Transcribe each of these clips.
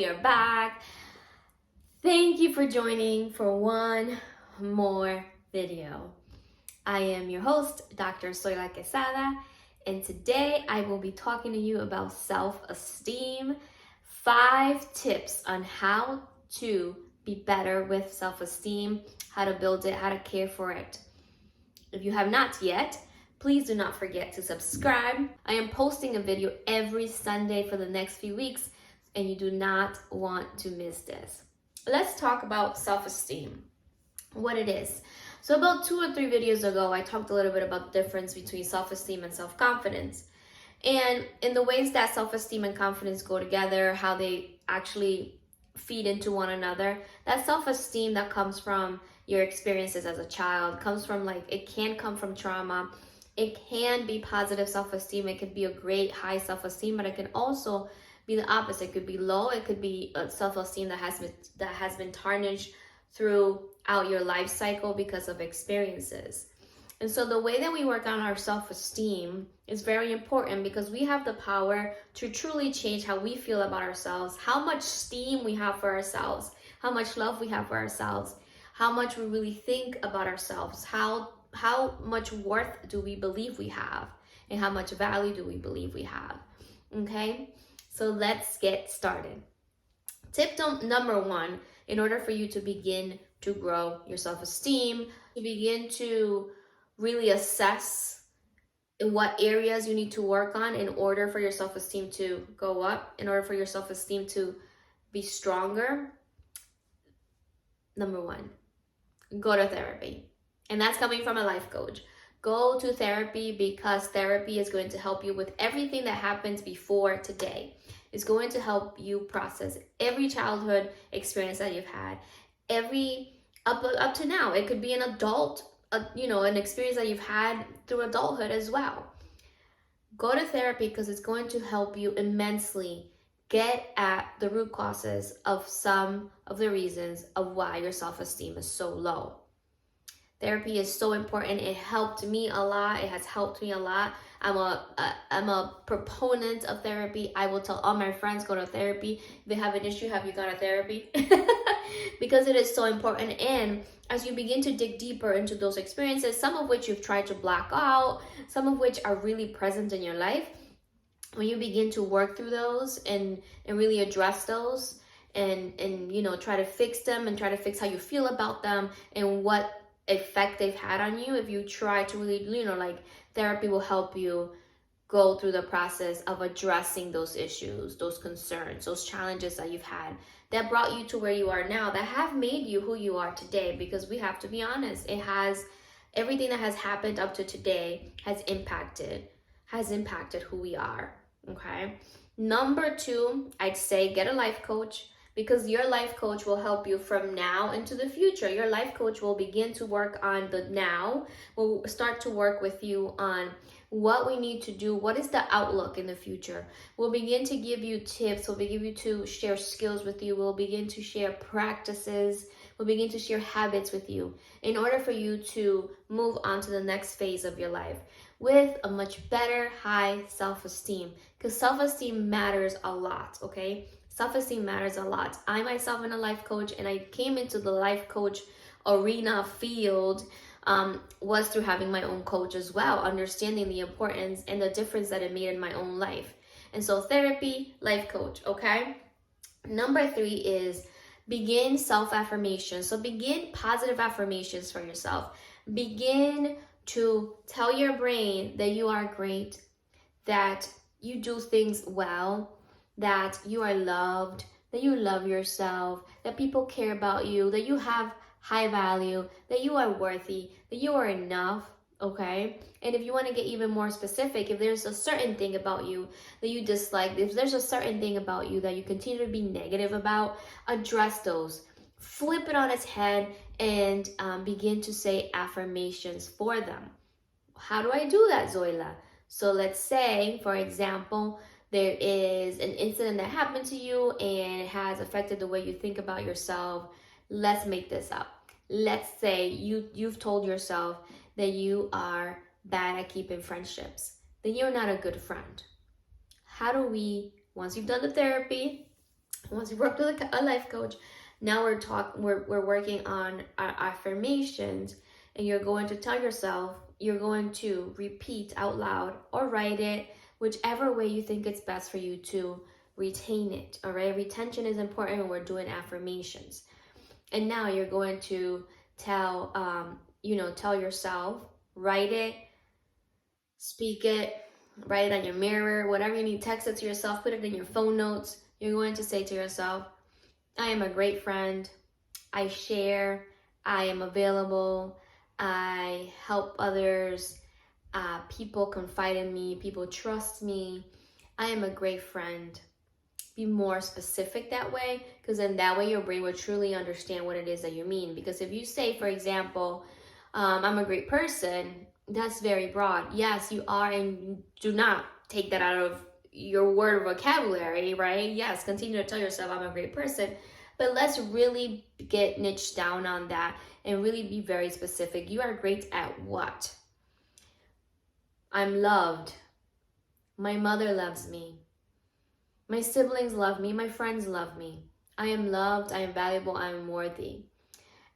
We are back. Thank you for joining for one more video. I am your host, Dr. Soyla Quesada, and today I will be talking to you about self-esteem. 5 tips on how to be better with self-esteem, how to build it, how to care for it. If you have not yet, please do not forget to subscribe. I am posting a video every Sunday for the next few weeks, and you do not want to miss this. Let's talk about self-esteem, what it is. So about 2 or 3 videos ago, I talked a little bit about the difference between self-esteem and self-confidence. And in the ways that self-esteem and confidence go together, how they actually feed into one another. That self-esteem that comes from your experiences as a child, comes from it can come from trauma. It can be positive self-esteem. It could be a great high self-esteem, but it can also be the opposite. It could be low. It could be a self-esteem that has been tarnished throughout your life cycle because of experiences. And so the way that we work on our self-esteem is very important because we have the power to truly change how we feel about ourselves, how much esteem we have for ourselves, how much love we have for ourselves, how much we really think about ourselves, how much worth do we believe we have, and how much value do we believe we have. Okay? So let's get started. Tip number 1, in order for you to begin to grow your self-esteem, to begin to really assess in what areas you need to work on in order for your self-esteem to go up, in order for your self-esteem to be stronger. Number 1, go to therapy. And that's coming from a life coach. Go to therapy because therapy is going to help you with everything that happens before today. It's going to help you process every childhood experience that you've had, up to now. It could be an adult, an experience that you've had through adulthood as well. Go to therapy because it's going to help you immensely get at the root causes of some of the reasons of why your self-esteem is so low. Therapy is so important. It helped me a lot. It has helped me a lot. I'm a proponent of therapy. I will tell all my friends, go to therapy. If they have an issue, have you gone to therapy? Because it is so important. And as you begin to dig deeper into those experiences, some of which you've tried to block out, some of which are really present in your life, when you begin to work through those and really address those and try to fix them and try to fix how you feel about them and what effect they've had on you, if you try to really, therapy will help you go through the process of addressing those issues, those concerns, those challenges that you've had that brought you to where you are now, that have made you who you are today. Because we have to be honest, everything that has happened up to today has impacted who we are. Okay. Number 2, I'd say get a life coach, because your life coach will help you from now into the future. Your life coach will begin to work on the now, will start to work with you on what we need to do, what is the outlook in the future. We'll begin to give you tips, we'll begin to share skills with you, we'll begin to share practices, we'll begin to share habits with you in order for you to move on to the next phase of your life with a much better high self-esteem, because self-esteem matters a lot, okay? Self-esteem matters a lot. I myself am a life coach, and I came into the life coach arena field was through having my own coach as well, understanding the importance and the difference that it made in my own life. And so therapy, life coach, okay? Number 3 is begin self-affirmation. So begin positive affirmations for yourself. Begin to tell your brain that you are great, that you do things well, that you are loved, that you love yourself, that people care about you, that you have high value, that you are worthy, that you are enough, okay? And if you want to get even more specific, if there's a certain thing about you that you dislike, if there's a certain thing about you that you continue to be negative about, address those. Flip it on its head and begin to say affirmations for them. How do I do that, Zoila? So let's say, for example, there is an incident that happened to you and it has affected the way you think about yourself. Let's make this up. Let's say you've told yourself that you are bad at keeping friendships, then you're not a good friend. How do we, once you've done the therapy, Once you work with a life coach, now we're working on our affirmations, and you're going to tell yourself, you're going to repeat out loud or write it, whichever way you think it's best for you to retain it. All right, retention is important when we're doing affirmations. And now you're going to tell yourself, write it, speak it, write it on your mirror, whatever you need, text it to yourself, put it in your phone notes. You're going to say to yourself, I am a great friend. I share. I am available. I help others. People confide in me. People trust me. I am a great friend. Be more specific that way, because then that way your brain will truly understand what it is that you mean. Because if you say, for example, I'm a great person, that's very broad. Yes, you are, and do not take that out of your word vocabulary, right? Yes, continue to tell yourself I'm a great person, but let's really get niched down on that and really be very specific. You are great at what? I'm loved. My mother loves me. My siblings love me. My friends love me. I am loved. I am valuable. I am worthy.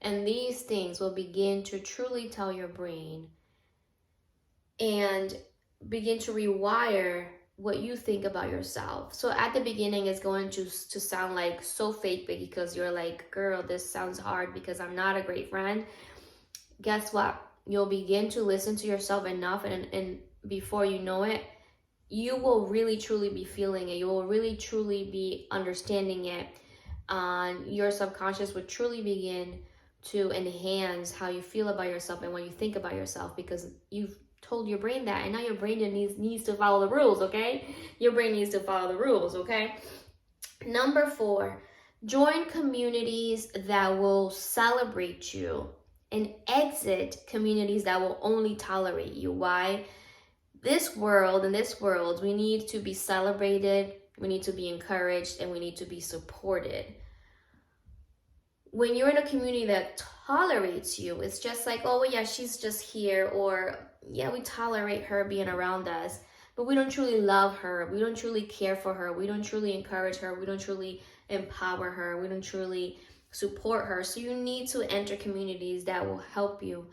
And these things will begin to truly tell your brain and begin to rewire what you think about yourself. So at the beginning, it's going to sound like so fake because you're like, girl, this sounds hard because I'm not a great friend. Guess what? You'll begin to listen to yourself enough, and before you know it, you will really truly be feeling it. You will really truly be understanding it. Your subconscious would truly begin to enhance how you feel about yourself and what you think about yourself, because you've told your brain that, and now your brain needs to follow the rules, okay? Your brain needs to follow the rules, okay? Number 4, join communities that will celebrate you and exit communities that will only tolerate you. Why? In this world, we need to be celebrated, we need to be encouraged, and we need to be supported. When you're in a community that tolerates you, it's just like, oh, well, yeah, she's just here, or yeah, we tolerate her being around us, but we don't truly love her, we don't truly care for her, we don't truly encourage her, we don't truly empower her, we don't truly support her. So you need to enter communities that will help you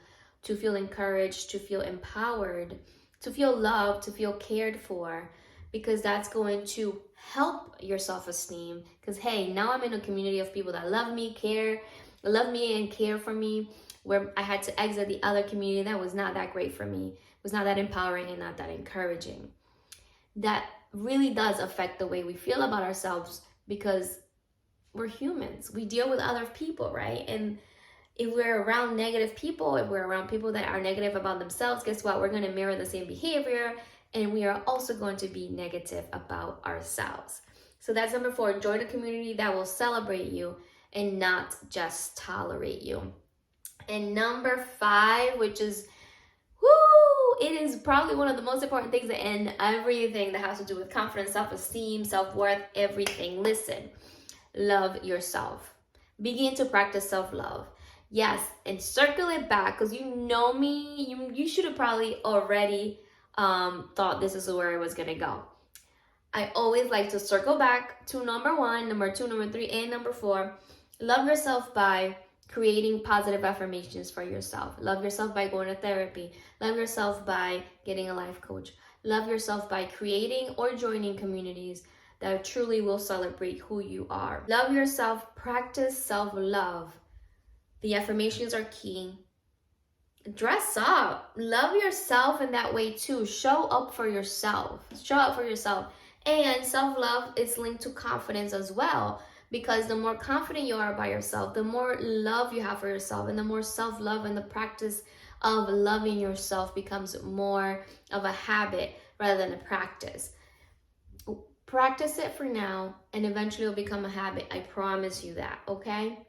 to feel encouraged, to feel empowered, to feel loved, to feel cared for, because that's going to help your self-esteem. Because hey, now I'm in a community of people that love me and care for me, where I had to exit the other community that was not that great for me, was not that empowering and not that encouraging. That really does affect the way we feel about ourselves, because we're humans. We deal with other people, right? And if we're around negative people, if we're around people that are negative about themselves, guess what? We're going to mirror the same behavior, and we are also going to be negative about ourselves. So that's number 4. Join a community that will celebrate you and not just tolerate you. And number 5, which is, it is probably one of the most important things in everything that has to do with confidence, self-esteem, self-worth, everything. Listen, love yourself. Begin to practice self-love. Yes, and circle it back, because you know me, you should have probably already thought this is where I was gonna go. I always like to circle back to number 1, number 2, number 3, and number 4. Love yourself by creating positive affirmations for yourself. Love yourself by going to therapy. Love yourself by getting a life coach. Love yourself by creating or joining communities that truly will celebrate who you are. Love yourself, practice self-love. The affirmations are key. Dress up. Love yourself in that way too. Show up for yourself. Show up for yourself. And self-love is linked to confidence as well, because the more confident you are about yourself, the more love you have for yourself, and the more self-love and the practice of loving yourself becomes more of a habit rather than a practice. Practice it for now, and eventually it'll become a habit. I promise you that, okay?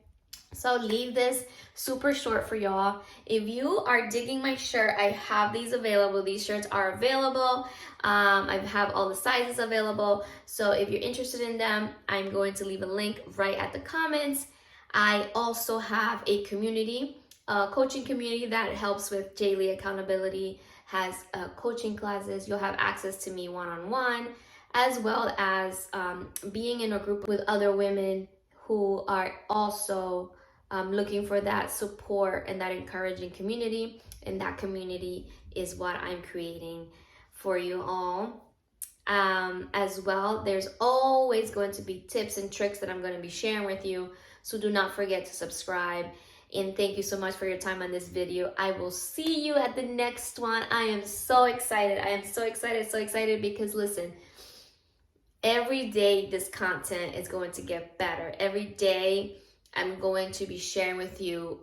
So leave this super short for y'all. If you are digging my shirt, I have these available. These shirts are available. I have all the sizes available. So if you're interested in them, I'm going to leave a link right at the comments. I also have a community, a coaching community that helps with daily accountability, has coaching classes. You'll have access to me one-on-one. as well as being in a group with other women who are also looking for that support and that encouraging community. And that community is what I'm creating for you all. As well, there's always going to be tips and tricks that I'm going to be sharing with you. So do not forget to subscribe. And thank you so much for your time on this video. I will see you at the next one. I am so excited. I am so excited because listen, every day this content is going to get better. Every day I'm going to be sharing with you,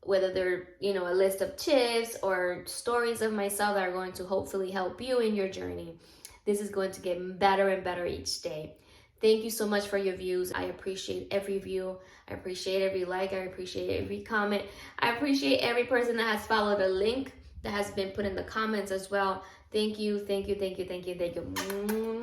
whether they're, a list of tips or stories of myself that are going to hopefully help you in your journey. This is going to get better and better each day. Thank you so much for your views. I appreciate every view. I appreciate every like. I appreciate every comment. I appreciate every person that has followed a link that has been put in the comments as well. Thank you, thank you, thank you, thank you, thank you.